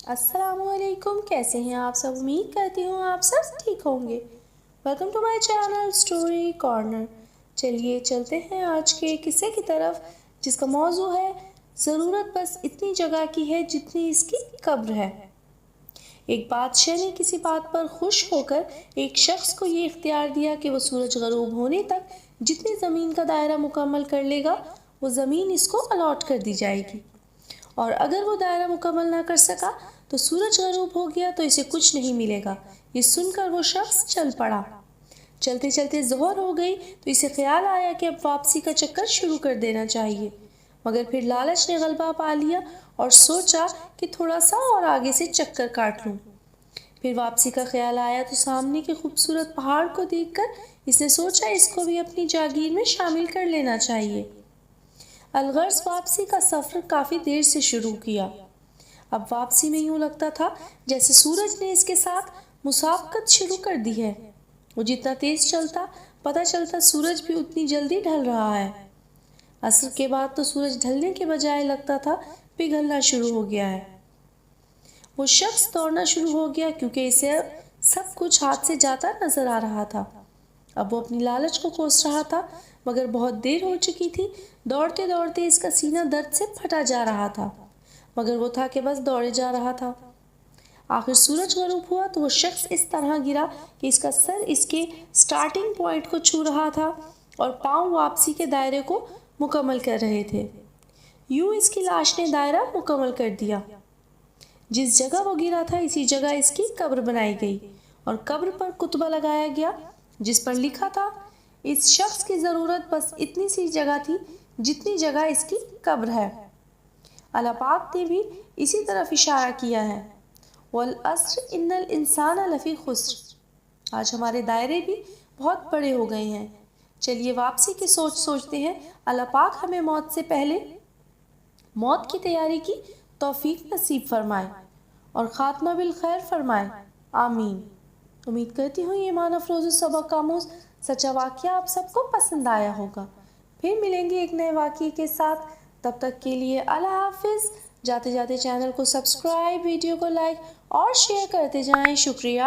السلام علیکم، کیسے ہیں آپ سب؟ امید کرتی ہوں آپ سب ٹھیک ہوں گے۔ Welcome to my channel story corner. چلیے چلتے ہیں آج کے قصے کی طرف، جس کا موضوع ہے ضرورت بس اتنی جگہ کی ہے جتنی اس کی قبر ہے۔ ایک بادشاہ نے کسی بات پر خوش ہو کر ایک شخص کو یہ اختیار دیا کہ وہ سورج غروب ہونے تک جتنی زمین کا دائرہ مکمل کر لے گا وہ زمین اس کو الاٹ کر دی جائے گی، اور اگر وہ دائرہ مکمل نہ کر سکا تو سورج غروب ہو گیا تو اسے کچھ نہیں ملے گا۔ یہ سن کر وہ شخص چل پڑا۔ چلتے چلتے ظہر ہو گئی تو اسے خیال آیا کہ اب واپسی کا چکر شروع کر دینا چاہیے، مگر پھر لالچ نے غلبہ پا لیا اور سوچا کہ تھوڑا سا اور آگے سے چکر کاٹ لوں۔ پھر واپسی کا خیال آیا تو سامنے کے خوبصورت پہاڑ کو دیکھ کر اس نے سوچا اس کو بھی اپنی جاگیر میں شامل کر لینا چاہیے۔ الغرض واپسی کا سفر کافی دیر سے شروع کیا۔ اب واپسی میں یوں لگتا تھا جیسے سورج نے اس کے ساتھ مسابقت شروع کر دی ہے۔ وہ جتنا تیز چلتا پتہ چلتا سورج بھی اتنی جلدی ڈھل رہا ہے۔ عصر کے بعد تو سورج ڈھلنے کے بجائے لگتا تھا پگھلنا شروع ہو گیا ہے۔ وہ شخص دوڑنا شروع ہو گیا کیونکہ اسے سب کچھ ہاتھ سے جاتا نظر آ رہا تھا۔ اب وہ اپنی لالچ کو کوس رہا تھا، مگر بہت دیر ہو چکی تھی۔ دوڑتے دوڑتے اس کا سینہ درد سے پھٹا جا رہا تھا، مگر وہ تھا کہ بس دوڑے جا رہا تھا۔ آخر سورج غروب ہوا تو وہ شخص اس طرح گرا کہ اس کا سر اس کے سٹارٹنگ پوائنٹ کو چھو رہا تھا اور پاؤں واپسی کے دائرے کو مکمل کر رہے تھے۔ یوں اس کی لاش نے دائرہ مکمل کر دیا۔ جس جگہ وہ گرا تھا اسی جگہ اس کی قبر بنائی گئی اور قبر پر کتبہ لگایا گیا جس پر لکھا تھا، اس شخص کی ضرورت بس اتنی سی جگہ تھی جتنی جگہ اس کی قبر ہے۔ اللہ پاک نے بھی اسی طرف اشارہ کیا ہے، وَالْعَصْرِ إِنَّ الْإِنسَانَ لَفِي خُسْرٍ۔ آج ہمارے دائرے بھی بہت بڑے ہو گئے ہیں۔ چلیے واپسی کی سوچتے ہیں۔ اللہ پاک ہمیں موت سے پہلے موت کی تیاری کی توفیق نصیب فرمائے اور خاتمہ بالخیر فرمائے، آمین۔ امید کرتی ہوں یہ معنی افروز سبق آموز سچا واقعہ آپ سب کو پسند آیا ہوگا۔ پھر ملیں گے ایک نئے واقعے کے ساتھ، تب تک کے لیے اللہ حافظ۔ جاتے جاتے چینل کو سبسکرائب، ویڈیو کو لائک اور شیئر کرتے جائیں۔ شکریہ۔